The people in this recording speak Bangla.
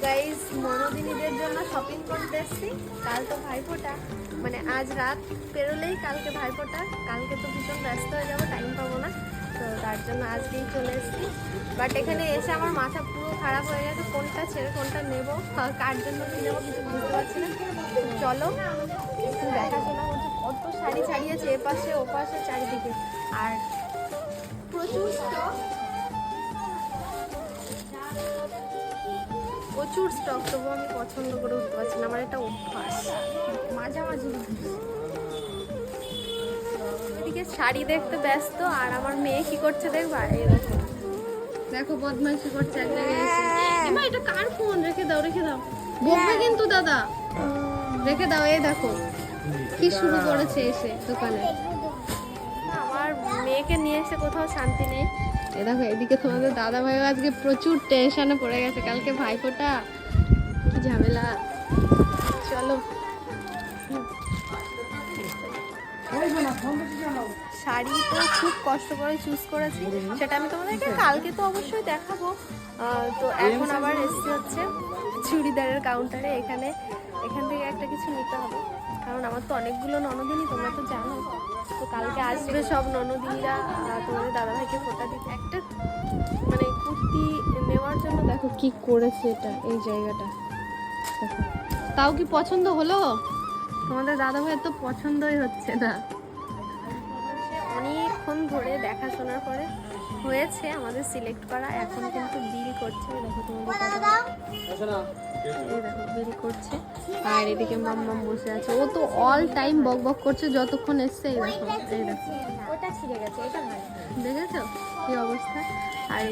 গাইস, ননদিনীদের জন্য শপিং করতে এসেছি। কাল তো ভাইফোঁটা, মানে আজ রাত পেরোলেই কালকে ভাইফোঁটা। কালকে তো ভীষণ ব্যস্ত হয়ে যাবো, টাইম পাবো না, তো তার জন্য আজকেই চলে এসেছি। বাট এখানে এসে আমার মাথা পুরো খারাপ হয়ে গেছে, কোনটা ছেড়ে কোনটা নেবো, কার জন্য কি নেবো কিছু বুঝতে পারছি না। চলো একটু দেখাশোনা করছি, কত শাড়ি ছাড়িয়েছে এপাশে ওপাশে চারিদিকে, আর প্রচুর স্টক, প্রচুর স্টক। তবু আমি পছন্দ করে উঠতে পারছি না, আমার একটা অভ্যাস মাঝামাঝি। এদিকে শাড়ি দেখতে ব্যস্ত, আর আমার মেয়ে কি করছে দেখবা, এই দেখো দেখো বদমাইশি করছে এক জায়গায় এসে। এমা এটা কার ফোন? রেখে দাও রেখে দাও, বকবে কিন্তু দাদা, রেখে দাও। এই দেখো কি শুরু করেছে এসে দোকানে। আমার মেয়েকে নিয়ে এসে কোথাও শান্তি নেই। এ দেখো এদিকে তোমাদের দাদা ভাইও আজকে প্রচুর টেনশনে পড়ে গেছে, কালকে ভাইফোঁটা, কি ঝামেলা। চলো শাড়ি তো খুব কষ্ট করে চুজ করেছি, সেটা আমি তোমাদেরকে কালকে তো অবশ্যই দেখাবো। তো এখন আবার এসছি হচ্ছে চুড়িদারের কাউন্টারে। এখান থেকে একটা কিছু নিতে হবে, কারণ আমার তো অনেকগুলো ননদিনী, তোমরা তো জানো। তো কালকে আসবে সব ননদিনীরা তোমাদের দাদাভাইকে ফোঁটা দিতে। একটা মানে কুর্তি নেওয়ার জন্য দেখো কি করেছে এটা, এই জায়গাটা দেখো। তাও কি পছন্দ হলো? তোমাদের দাদাভাইয়ের তো পছন্দই হচ্ছে না। অনেকক্ষণ ধরে দেখাশোনার পরে হয়েছে আমাদের সিলেক্ট করা। এখন কিন্তু বিল করছে, দেখো তোমাদের দাদা, এই দেখো বিল করছে। আর এদিকে মাম্মাম বসে আছে, ও তো অল টাইম বক বক করছে যতক্ষণ এসছে। এই দেখো ওটা ছিঁড়ে গেছে, এটা দেখেছো কি অবস্থা। আর